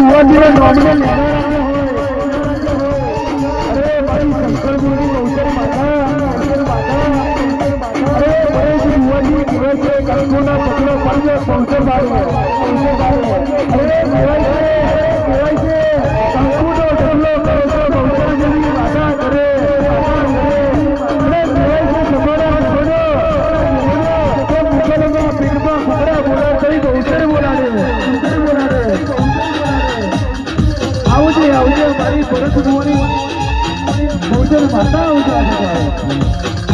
ભુવાજીના નામને અરે મારી શંકર ગુરુની ગૌચર માતા અરે ગણેશ ભુવાજી કહેવાય છે કંકુના પગલો પડ્યો પહોંચર બાળો અરે કહેવાય છે કંકુનો ઢગલો કરો ગૌચર જેવી માતા કરે આવજે મારી પરત માતા આવજે